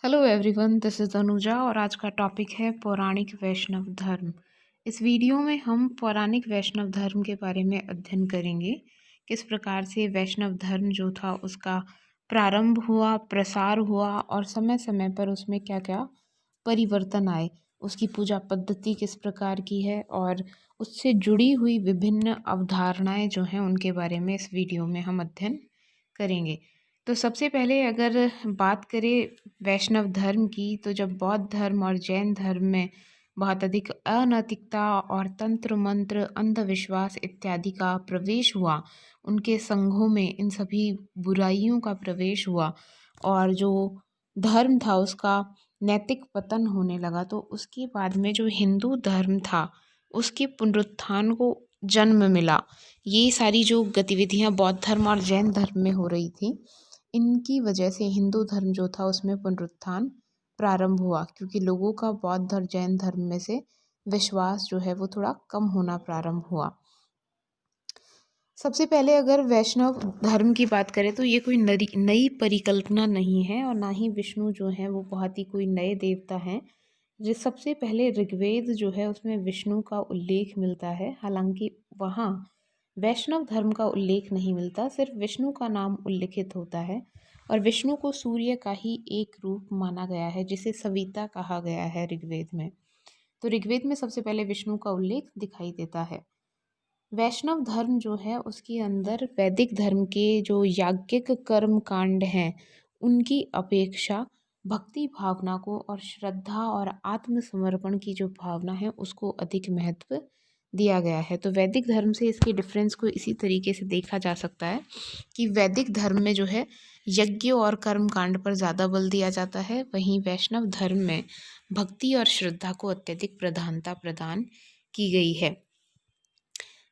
Hello everyone, this is Anuja और आज का टॉपिक है पौराणिक वैष्णव धर्म। इस वीडियो में हम पौराणिक वैष्णव धर्म के बारे में अध्ययन करेंगे। किस प्रकार से वैष्णव धर्म जो था उसका प्रारंभ हुआ, प्रसार हुआ और समय समय पर उसमें क्या क्या परिवर्तन आए, उसकी पूजा पद्धति किस प्रकार की है और उससे जुड़ी हुई विभिन्न अवधारणाएं जो हैं उनके बारे में इस वीडियो में हम अध्ययन करेंगे। तो सबसे पहले अगर बात करें वैष्णव धर्म की, तो जब बौद्ध धर्म और जैन धर्म में बहुत अधिक अनैतिकता और तंत्र मंत्र, अंधविश्वास इत्यादि का प्रवेश हुआ, उनके संघों में इन सभी बुराइयों का प्रवेश हुआ और जो धर्म था उसका नैतिक पतन होने लगा, तो उसके बाद में जो हिंदू धर्म था उसके पुनरुत्थान को जन्म मिला। ये सारी जो गतिविधियां बौद्ध धर्म और जैन धर्म में हो रही थी, इनकी वजह से हिंदू धर्म जो था उसमें पुनरुत्थान प्रारंभ हुआ, क्योंकि लोगों का बौद्ध और जैन धर्म में से विश्वास जो है वो थोड़ा कम होना प्रारंभ हुआ। सबसे पहले अगर वैष्णव धर्म की बात करें तो ये कोई नई परिकल्पना नहीं है और ना ही विष्णु जो है वो बहुत ही कोई नए देवता हैं। जो सबसे पहले ऋग्वेद जो है उसमें विष्णु का उल्लेख मिलता है, हालांकि वहाँ वैष्णव धर्म का उल्लेख नहीं मिलता, सिर्फ विष्णु का नाम उल्लिखित होता है और विष्णु को सूर्य का ही एक रूप माना गया है जिसे सविता कहा गया है ऋग्वेद में। तो ऋग्वेद में सबसे पहले विष्णु का उल्लेख दिखाई देता है। वैष्णव धर्म जो है उसके अंदर वैदिक धर्म के जो याज्ञिक कर्म कांड हैं उनकी अपेक्षा भक्ति भावना को और श्रद्धा और आत्मसमर्पण की जो भावना है उसको अधिक महत्व दिया गया है। तो वैदिक धर्म से इसके डिफरेंस को इसी तरीके से देखा जा सकता है कि वैदिक धर्म में जो है यज्ञ और कर्म कांड पर ज़्यादा बल दिया जाता है, वहीं वैष्णव धर्म में भक्ति और श्रद्धा को अत्यधिक प्रधानता प्रदान की गई है।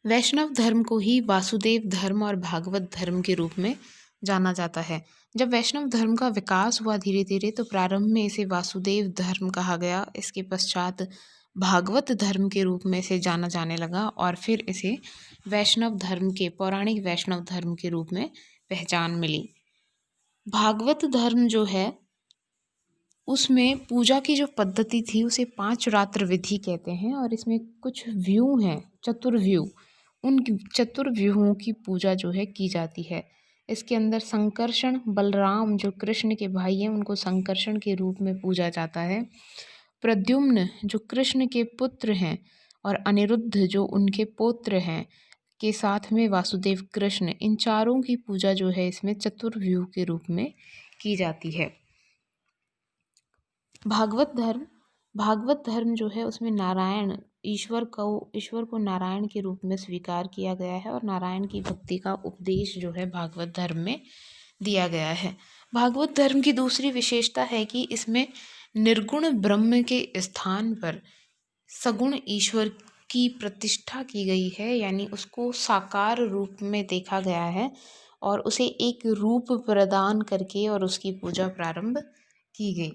वैष्णव धर्म को ही वासुदेव धर्म और भागवत धर्म के रूप में जाना जाता है। जब वैष्णव धर्म का विकास हुआ धीरे धीरे, तो प्रारंभ में इसे वासुदेव धर्म कहा गया, इसके पश्चात भागवत धर्म के रूप में इसे जाना जाने लगा और फिर इसे वैष्णव धर्म के पौराणिक वैष्णव धर्म के रूप में पहचान मिली। भागवत धर्म जो है उसमें पूजा की जो पद्धति थी उसे 5 रात्र विधि कहते हैं और इसमें कुछ व्यू हैं, चतुर्व्यूह। उन चतुर्व्यूहों की पूजा जो है की जाती है। इसके अंदर संकर्षण, बलराम जो कृष्ण के भाई हैं उनको संकर्षण के रूप में पूजा जाता है। प्रद्युम्न जो कृष्ण के पुत्र हैं और अनिरुद्ध जो उनके पौत्र हैं, के साथ में वासुदेव कृष्ण, इन चारों की पूजा जो है इसमें चतुर्व्यूह के रूप में की जाती है। भागवत धर्म जो है उसमें नारायण ईश्वर को नारायण के रूप में स्वीकार किया गया है और नारायण की भक्ति का उपदेश जो है भागवत धर्म में दिया गया है। भागवत धर्म की दूसरी विशेषता है कि इसमें निर्गुण ब्रह्म के स्थान पर सगुण ईश्वर की प्रतिष्ठा की गई है, यानी उसको साकार रूप में देखा गया है और उसे एक रूप प्रदान करके और उसकी पूजा प्रारंभ की गई।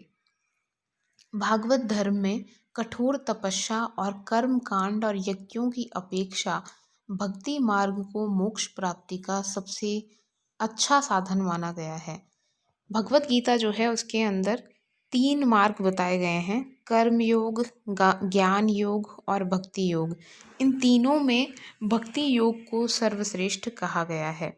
भागवत धर्म में कठोर तपस्या और कर्म कांड और यज्ञों की अपेक्षा भक्ति मार्ग को मोक्ष प्राप्ति का सबसे अच्छा साधन माना गया है। भगवत गीता जो है उसके अंदर 3 मार्ग बताए गए हैं, कर्म योग, ज्ञान योग और भक्ति योग। इन तीनों में भक्ति योग को सर्वश्रेष्ठ कहा गया है।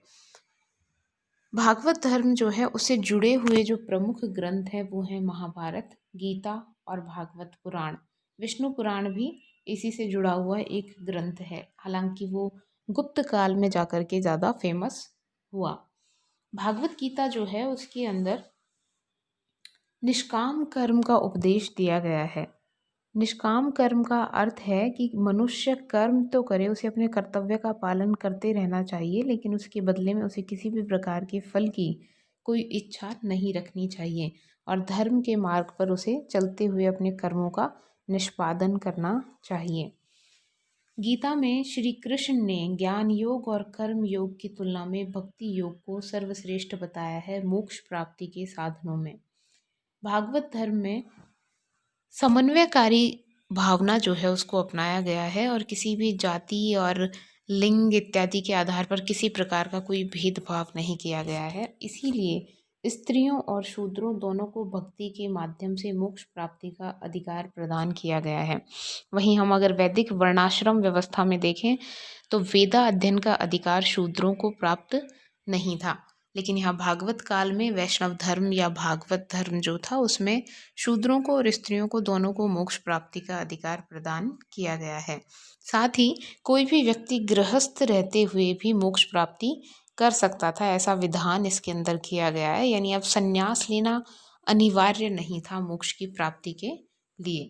भागवत धर्म जो है उससे जुड़े हुए जो प्रमुख ग्रंथ हैं वो हैं महाभारत, गीता और भागवत पुराण। विष्णु पुराण भी इसी से जुड़ा हुआ एक ग्रंथ है, हालांकि वो गुप्त काल में जाकर के ज़्यादा फेमस हुआ। भागवत गीता जो है उसके अंदर निष्काम कर्म का उपदेश दिया गया है। निष्काम कर्म का अर्थ है कि मनुष्य कर्म तो करे, उसे अपने कर्तव्य का पालन करते रहना चाहिए, लेकिन उसके बदले में उसे किसी भी प्रकार के फल की कोई इच्छा नहीं रखनी चाहिए और धर्म के मार्ग पर उसे चलते हुए अपने कर्मों का निष्पादन करना चाहिए। गीता में श्री कृष्ण ने ज्ञान योग और कर्म योग की तुलना में भक्ति योग को सर्वश्रेष्ठ बताया है मोक्ष प्राप्ति के साधनों में। भागवत धर्म में समन्वयकारी भावना जो है उसको अपनाया गया है और किसी भी जाति और लिंग इत्यादि के आधार पर किसी प्रकार का कोई भेदभाव नहीं किया गया है। इसीलिए स्त्रियों और शूद्रों दोनों को भक्ति के माध्यम से मोक्ष प्राप्ति का अधिकार प्रदान किया गया है। वहीं हम अगर वैदिक वर्णाश्रम व्यवस्था में देखें तो वेदा अध्ययन का अधिकार शूद्रों को प्राप्त नहीं था, लेकिन यहाँ भागवत काल में वैष्णव धर्म या भागवत धर्म जो था उसमें शूद्रों को और स्त्रियों को दोनों को मोक्ष प्राप्ति का अधिकार प्रदान किया गया है। साथ ही कोई भी व्यक्ति गृहस्थ रहते हुए भी मोक्ष प्राप्ति कर सकता था, ऐसा विधान इसके अंदर किया गया है। यानी अब संन्यास लेना अनिवार्य नहीं था मोक्ष की प्राप्ति के लिए।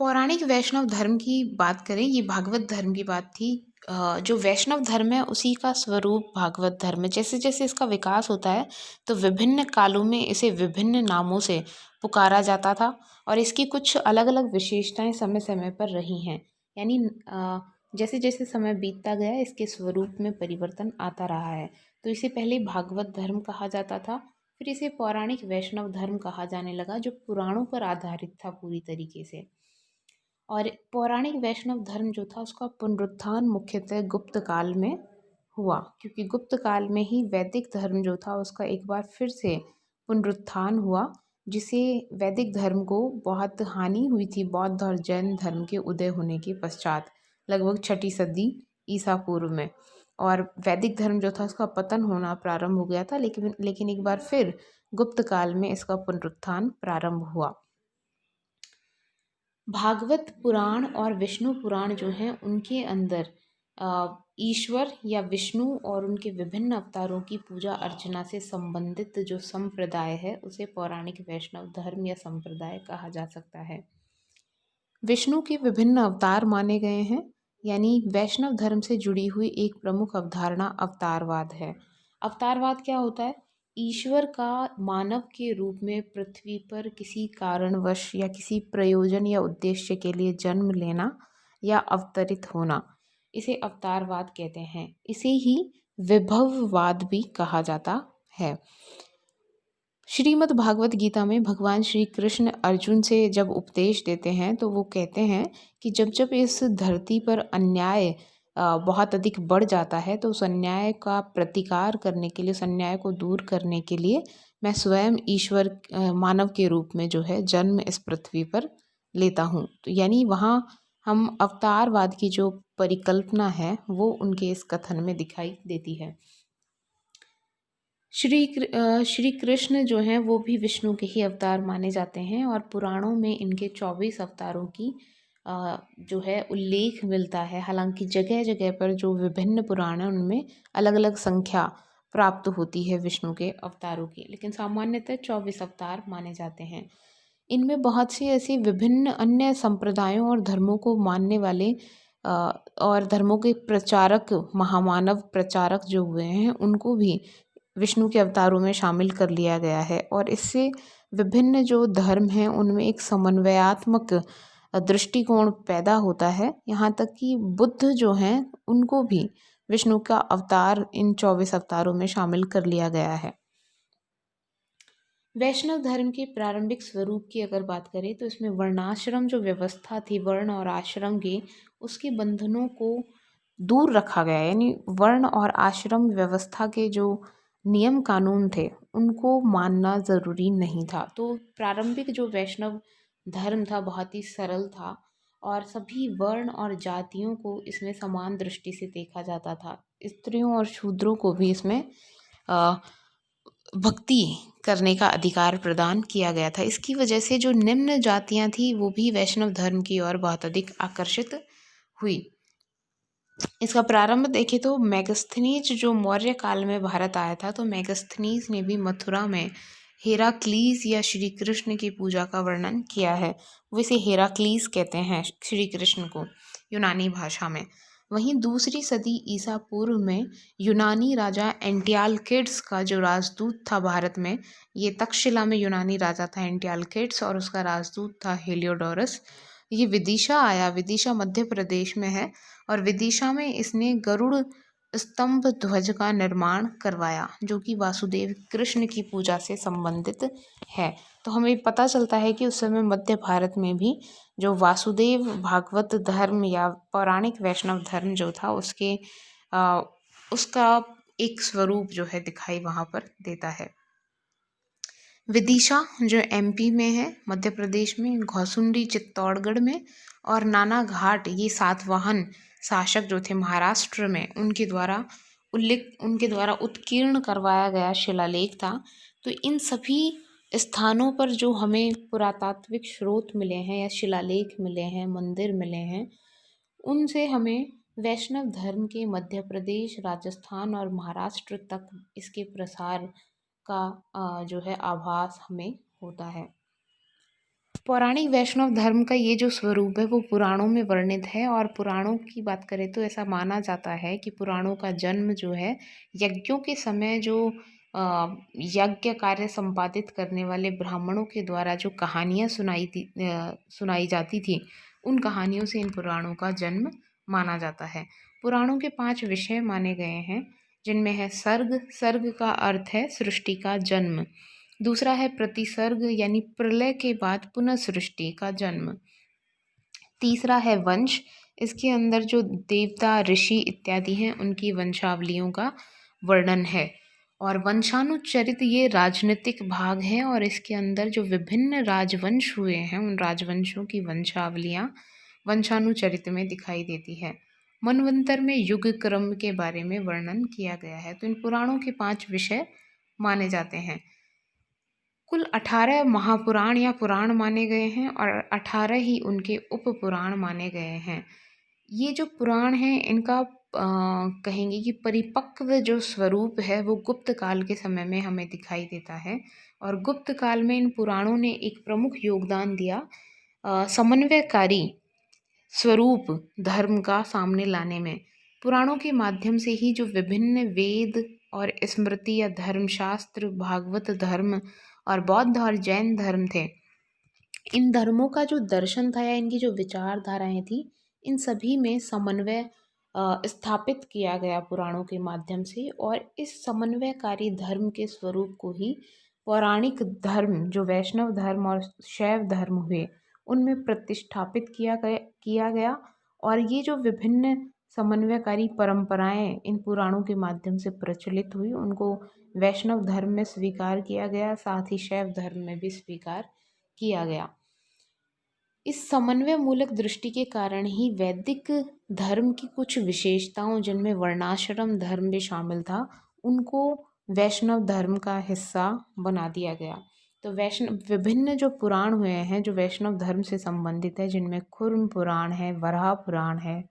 पौराणिक वैष्णव धर्म की बात करें, ये भागवत धर्म की बात थी। जो वैष्णव धर्म है उसी का स्वरूप भागवत धर्म है। जैसे जैसे इसका विकास होता है तो विभिन्न कालों में इसे विभिन्न नामों से पुकारा जाता था और इसकी कुछ अलग अलग विशेषताएं समय समय पर रही हैं। यानी जैसे जैसे समय बीतता गया इसके स्वरूप में परिवर्तन आता रहा है। तो इसे पहले भागवत धर्म कहा जाता था, फिर इसे पौराणिक वैष्णव धर्म कहा जाने लगा, जो पुराणों पर आधारित था पूरी तरीके से। और पौराणिक वैष्णव धर्म जो था उसका पुनरुत्थान मुख्यतः गुप्त काल में हुआ, क्योंकि गुप्त काल में ही वैदिक धर्म जो था उसका एक बार फिर से पुनरुत्थान हुआ, जिसे वैदिक धर्म को बहुत हानि हुई थी बौद्ध और जैन धर्म के उदय होने के पश्चात, लगभग 6ठी सदी ईसा पूर्व में। और वैदिक धर्म जो था उसका पतन होना प्रारंभ हो गया था, लेकिन एक बार फिर गुप्त काल में इसका पुनरुत्थान प्रारंभ हुआ। भागवत पुराण और विष्णु पुराण जो हैं उनके अंदर ईश्वर या विष्णु और उनके विभिन्न अवतारों की पूजा अर्चना से संबंधित जो संप्रदाय है उसे पौराणिक वैष्णव धर्म या संप्रदाय कहा जा सकता है। विष्णु के विभिन्न अवतार माने गए हैं, यानी वैष्णव धर्म से जुड़ी हुई एक प्रमुख अवधारणा अवतारवाद है। अवतारवाद क्या होता है? ईश्वर का मानव के रूप में पृथ्वी पर किसी कारणवश या किसी प्रयोजन या उद्देश्य के लिए जन्म लेना या अवतरित होना, इसे अवतारवाद कहते हैं। इसे ही विभववाद भी कहा जाता है। श्रीमद् भागवत गीता में भगवान श्री कृष्ण अर्जुन से जब उपदेश देते हैं तो वो कहते हैं कि जब जब इस धरती पर अन्याय बहुत अधिक बढ़ जाता है तो उस अन्याय का प्रतिकार करने के लिए, उस अन्याय को दूर करने के लिए मैं स्वयं ईश्वर मानव के रूप में जो है जन्म इस पृथ्वी पर लेता हूँ। तो यानी वहाँ हम अवतारवाद की जो परिकल्पना है वो उनके इस कथन में दिखाई देती है। श्री कृष्ण जो हैं वो भी विष्णु के ही अवतार माने जाते हैं और पुराणों में इनके 24 अवतारों की जो है उल्लेख मिलता है। हालांकि जगह जगह पर जो विभिन्न पुराण हैं उनमें अलग अलग संख्या प्राप्त होती है विष्णु के अवतारों की, लेकिन सामान्यतः 24 अवतार माने जाते हैं। इनमें बहुत सी ऐसी विभिन्न अन्य संप्रदायों और धर्मों को मानने वाले और धर्मों के प्रचारक, महामानव प्रचारक जो हुए हैं उनको भी विष्णु के अवतारों में शामिल कर लिया गया है और इससे विभिन्न जो धर्म हैं उनमें एक समन्वयात्मक दृष्टिकोण पैदा होता है। यहाँ तक कि बुद्ध जो हैं उनको भी विष्णु का अवतार इन 24 अवतारों में शामिल कर लिया गया है। वैष्णव धर्म के प्रारंभिक स्वरूप की अगर बात करें तो इसमें वर्णाश्रम जो व्यवस्था थी, वर्ण और आश्रम के, उसके बंधनों को दूर रखा गया। यानी वर्ण और आश्रम व्यवस्था के जो नियम कानून थे उनको मानना ज़रूरी नहीं था। तो प्रारंभिक जो वैष्णव धर्म था बहुत ही सरल था और सभी वर्ण और जातियों को इसमें समान दृष्टि से देखा जाता था। स्त्रियों और शूद्रों को भी इसमें भक्ति करने का अधिकार प्रदान किया गया था। इसकी वजह से जो निम्न जातियां थी वो भी वैष्णव धर्म की ओर बहुत अधिक आकर्षित हुई। इसका प्रारंभ देखें तो मेगस्थनीज जो मौर्य काल में भारत आया था, तो मेगस्थनीज ने भी मथुरा में हेराक्लीज या श्री कृष्ण की पूजा का वर्णन किया है। वो इसे हेराक्लीज कहते हैं श्री कृष्ण को यूनानी भाषा में। वहीं दूसरी सदी ईसा पूर्व में यूनानी राजा एंटियालकिड्स का जो राजदूत था भारत में, ये तक्षशिला में यूनानी राजा था एंटियालकिड्स और उसका राजदूत था हेलियोडोरस। ये विदिशा आया, विदिशा मध्य प्रदेश में है और विदिशा में इसने गरुड़ स्तंभ ध्वज का निर्माण करवाया जो कि वासुदेव कृष्ण की पूजा से संबंधित है। तो हमें पता चलता है कि उस समय मध्य भारत में भी जो वासुदेव भागवत धर्म या पौराणिक वैष्णव धर्म जो था उसका एक स्वरूप जो है दिखाई वहाँ पर देता है। विदिशा जो एमपी में है, मध्य प्रदेश में, घौसुंडी चित्तौड़गढ़ में, और नाना घाट ये सातवाहन शासक जो थे महाराष्ट्र में, उनके द्वारा उत्कीर्ण करवाया गया शिलालेख था। तो इन सभी स्थानों पर जो हमें पुरातात्विक स्रोत मिले हैं या शिलालेख मिले हैं, मंदिर मिले हैं, उनसे हमें वैष्णव धर्म के मध्य प्रदेश, राजस्थान और महाराष्ट्र तक इसके प्रसार का जो है आभास हमें होता है। पौराणिक वैष्णव धर्म का ये जो स्वरूप है वो पुराणों में वर्णित है, और पुराणों की बात करें तो ऐसा माना जाता है कि पुराणों का जन्म जो है यज्ञों के समय जो यज्ञ कार्य संपादित करने वाले ब्राह्मणों के द्वारा जो कहानियाँ सुनाई जाती थी, उन कहानियों से इन पुराणों का जन्म माना जाता है। पुराणों के 5 विषय माने गए हैं, जिनमें है सर्ग। सर्ग का अर्थ है सृष्टि का जन्म। दूसरा है प्रतिसर्ग, यानी प्रलय के बाद पुनः सृष्टि का जन्म। तीसरा है वंश, इसके अंदर जो देवता, ऋषि इत्यादि हैं उनकी वंशावलियों का वर्णन है। और वंशानुचरित ये राजनीतिक भाग है, और इसके अंदर जो विभिन्न राजवंश हुए हैं उन राजवंशों की वंशावलियाँ वंशानुचरित में दिखाई देती है। मनवंतर में युग क्रम के बारे में वर्णन किया गया है। तो इन पुराणों के 5 विषय माने जाते हैं। कुल 18 महापुराण या पुराण माने गए हैं, और 18 ही उनके उपपुराण माने गए हैं। ये जो पुराण हैं इनका कहेंगे कि परिपक्व जो स्वरूप है वो गुप्त काल के समय में हमें दिखाई देता है, और गुप्त काल में इन पुराणों ने एक प्रमुख योगदान दिया समन्वयकारी स्वरूप धर्म का सामने लाने में। पुराणों के माध्यम से ही जो विभिन्न वेद और स्मृति या धर्मशास्त्र, भागवत धर्म और बौद्ध और जैन धर्म थे, इन धर्मों का जो दर्शन था या इनकी जो विचारधाराएं थी, इन सभी में समन्वय स्थापित किया गया पुराणों के माध्यम से। और इस समन्वयकारी धर्म के स्वरूप को ही पौराणिक धर्म, जो वैष्णव धर्म और शैव धर्म हुए, उनमें प्रतिष्ठापित किया गया। और ये जो विभिन्न समन्वयकारी परंपराएं इन पुराणों के माध्यम से प्रचलित हुई, उनको वैष्णव धर्म में स्वीकार किया गया, साथ ही शैव धर्म में भी स्वीकार किया गया। इस समन्वय मूलक दृष्टि के कारण ही वैदिक धर्म की कुछ विशेषताओं, जिनमें वर्णाश्रम धर्म भी शामिल था, उनको वैष्णव धर्म का हिस्सा बना दिया गया। तो विभिन्न जो पुराण हुए हैं जो वैष्णव धर्म से संबंधित है, जिनमें खुर्म पुराण है, वराह पुराण है,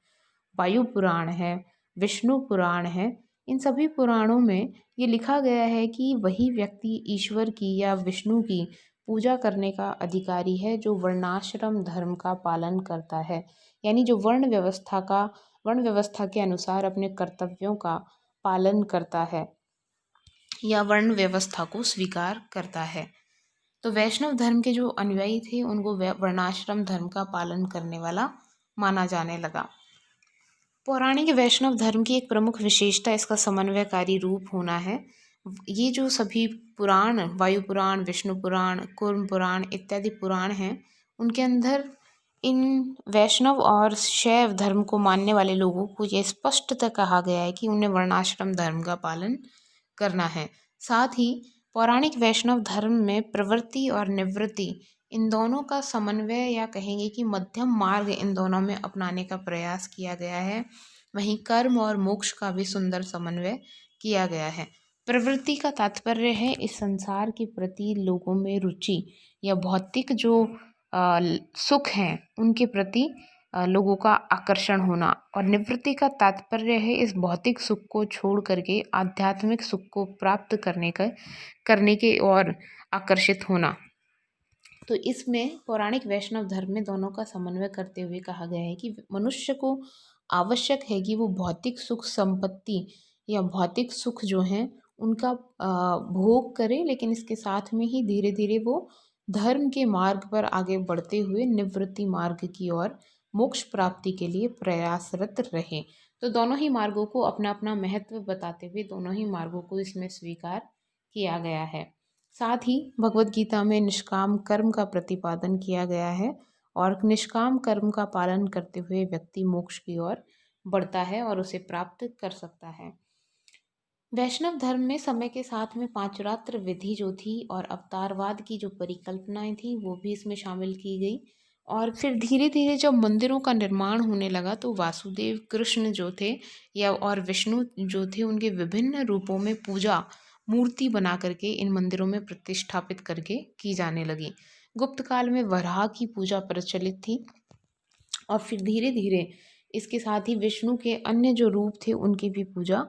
वायु पुराण है, विष्णु पुराण है, इन सभी पुराणों में ये लिखा गया है कि वही व्यक्ति ईश्वर की या विष्णु की पूजा करने का अधिकारी है जो वर्णाश्रम धर्म का पालन करता है, यानी जो वर्ण व्यवस्था के अनुसार अपने कर्तव्यों का पालन करता है या वर्ण व्यवस्था को स्वीकार करता है। तो वैष्णव धर्म के जो अनुयायी थे उनको वर्णाश्रम धर्म का पालन करने वाला माना जाने लगा। पौराणिक वैष्णव धर्म की एक प्रमुख विशेषता इसका समन्वयकारी रूप होना है। ये जो सभी पुराण, वायु पुराण, विष्णु पुराण, कूर्म पुराण इत्यादि पुराण हैं, उनके अंदर इन वैष्णव और शैव धर्म को मानने वाले लोगों को ये स्पष्टतः कहा गया है कि उन्हें वर्णाश्रम धर्म का पालन करना है। साथ ही पौराणिक वैष्णव धर्म में प्रवृत्ति और निवृत्ति, इन दोनों का समन्वय या कहेंगे कि मध्यम मार्ग इन दोनों में अपनाने का प्रयास किया गया है। वहीं कर्म और मोक्ष का भी सुंदर समन्वय किया गया है। प्रवृत्ति का तात्पर्य है इस संसार के प्रति लोगों में रुचि या भौतिक जो सुख हैं उनके प्रति लोगों का आकर्षण होना, और निवृत्ति का तात्पर्य है इस भौतिक सुख को छोड़ करके आध्यात्मिक सुख को प्राप्त करने के और आकर्षित होना। तो इसमें पौराणिक वैष्णव धर्म में दोनों का समन्वय करते हुए कहा गया है कि मनुष्य को आवश्यक है कि वो भौतिक सुख संपत्ति या भौतिक सुख जो हैं उनका भोग करे, लेकिन इसके साथ में ही धीरे धीरे वो धर्म के मार्ग पर आगे बढ़ते हुए निवृत्ति मार्ग की ओर मोक्ष प्राप्ति के लिए प्रयासरत रहे। तो दोनों ही मार्गों को अपना अपना महत्व बताते हुए दोनों ही मार्गों को इसमें स्वीकार किया गया है। साथ ही भगवत गीता में निष्काम कर्म का प्रतिपादन किया गया है, और निष्काम कर्म का पालन करते हुए व्यक्ति मोक्ष की ओर बढ़ता है और उसे प्राप्त कर सकता है। वैष्णव धर्म में समय के साथ में पांचरात्र विधि जो थी और अवतारवाद की जो परिकल्पनाएं थी वो भी इसमें शामिल की गई। और फिर धीरे धीरे जब मंदिरों का निर्माण होने लगा तो वासुदेव कृष्ण जो थे या और विष्णु जो थे उनके विभिन्न रूपों में पूजा मूर्ति बना करके इन मंदिरों में प्रतिष्ठापित करके की जाने लगी। गुप्त काल में वराह की पूजा प्रचलित थी और फिर धीरे धीरे इसके साथ ही विष्णु के अन्य जो रूप थे उनकी भी पूजा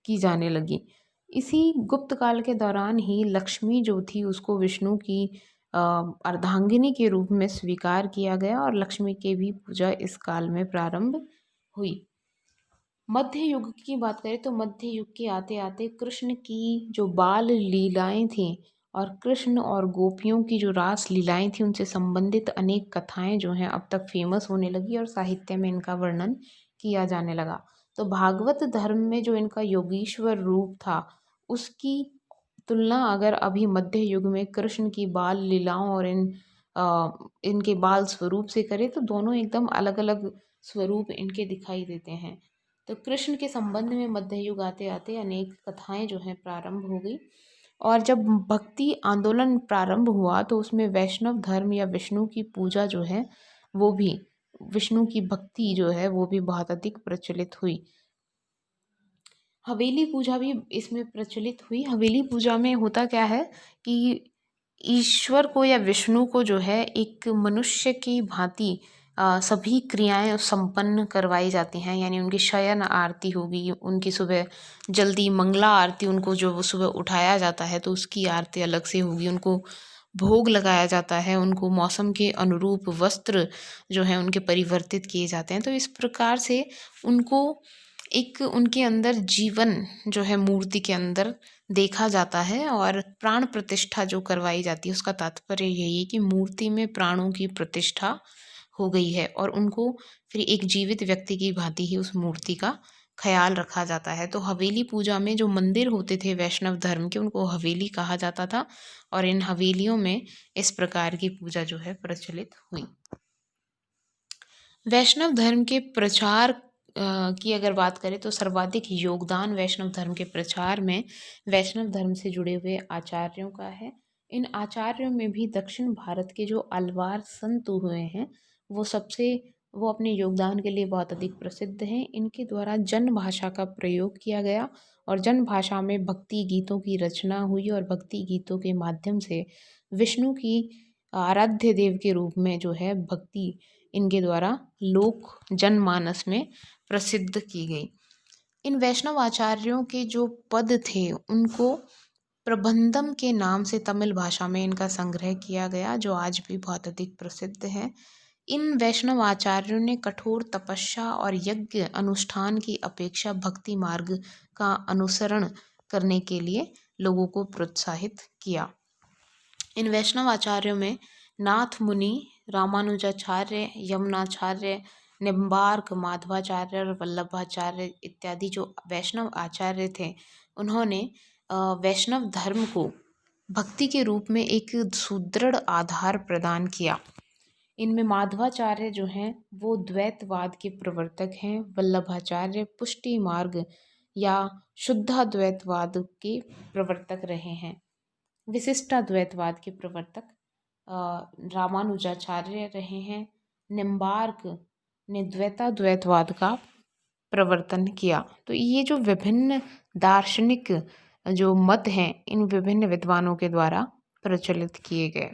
की जाने लगी। इसी गुप्त काल के दौरान ही लक्ष्मी जो थी उसको विष्णु की अर्धांगिनी के रूप में स्वीकार किया गया और लक्ष्मी की भी पूजा इस काल में प्रारंभ हुई। मध्य युग की बात करें तो मध्य युग के आते आते कृष्ण की जो बाल लीलाएं थीं और कृष्ण और गोपियों की जो रास लीलाएं थीं उनसे संबंधित अनेक कथाएं जो हैं अब तक फेमस होने लगी और साहित्य में इनका वर्णन किया जाने लगा। तो भागवत धर्म में जो इनका योगीश्वर रूप था उसकी तुलना अगर अभी मध्य युग में कृष्ण की बाल लीलाओं और इनके बाल स्वरूप से करें तो दोनों एकदम अलग अलग स्वरूप इनके दिखाई देते हैं। तो कृष्ण के संबंध में मध्य युग आते आते अनेक कथाएं जो हैं प्रारंभ हो गई और जब भक्ति आंदोलन प्रारंभ हुआ तो उसमें वैष्णव धर्म या विष्णु की पूजा जो है वो भी विष्णु की भक्ति जो है वो भी बहुत अधिक प्रचलित हुई। हवेली पूजा भी इसमें प्रचलित हुई। हवेली पूजा में होता क्या है कि ईश्वर को या विष्णु को जो है एक मनुष्य की भांति सभी क्रियाएं संपन्न करवाई जाती हैं। यानी उनकी शयन आरती होगी, उनकी सुबह जल्दी मंगला आरती, उनको जो वो सुबह उठाया जाता है तो उसकी आरती अलग से होगी, उनको भोग लगाया जाता है, उनको मौसम के अनुरूप वस्त्र जो है उनके परिवर्तित किए जाते हैं। तो इस प्रकार से उनको एक उनके अंदर जीवन जो है मूर्ति के अंदर देखा जाता है और प्राण प्रतिष्ठा जो करवाई जाती है उसका तात्पर्य यही है कि मूर्ति में प्राणों की प्रतिष्ठा हो गई है और उनको फिर एक जीवित व्यक्ति की भांति ही उस मूर्ति का ख्याल रखा जाता है। तो हवेली पूजा में जो मंदिर होते थे वैष्णव धर्म के उनको हवेली कहा जाता था और इन हवेलियों में इस प्रकार की पूजा जो है प्रचलित हुई। वैष्णव धर्म के प्रचार की अगर बात करें तो सर्वाधिक योगदान वैष्णव धर्म के प्रचार में वैष्णव धर्म से जुड़े हुए आचार्यों का है। इन आचार्यों में भी दक्षिण भारत के जो अलवार संत हुए हैं वो अपने योगदान के लिए बहुत अधिक प्रसिद्ध हैं। इनके द्वारा जन भाषा का प्रयोग किया गया और जन भाषा में भक्ति गीतों की रचना हुई और भक्ति गीतों के माध्यम से विष्णु की आराध्य देव के रूप में जो है भक्ति इनके द्वारा लोक जनमानस में प्रसिद्ध की गई। इन वैष्णव आचार्यों के जो पद थे उनको प्रबंधम के नाम से तमिल भाषा में इनका संग्रह किया गया जो आज भी बहुत अधिक प्रसिद्ध है। इन वैष्णव आचार्यों ने कठोर तपस्या और यज्ञ अनुष्ठान की अपेक्षा भक्ति मार्ग का अनुसरण करने के लिए लोगों को प्रोत्साहित किया। इन वैष्णव आचार्यों में नाथ मुनि, रामानुजाचार्य, यमुनाचार्य, निम्बार्क, माधवाचार्य और वल्लभाचार्य इत्यादि जो वैष्णव आचार्य थे उन्होंने वैष्णव धर्म को भक्ति के रूप में एक सुदृढ़ आधार प्रदान किया। इनमें माधवाचार्य जो हैं वो द्वैतवाद के प्रवर्तक हैं, वल्लभाचार्य पुष्टि मार्ग या शुद्धाद्वैतवाद के प्रवर्तक रहे हैं, विशिष्टाद्वैतवाद के प्रवर्तक रामानुजाचार्य रहे हैं। निम्बार्क ने द्वैताद्वैतवाद का प्रवर्तन किया। तो ये जो विभिन्न दार्शनिक जो मत हैं इन विभिन्न विद्वानों के द्वारा प्रचलित किए गए।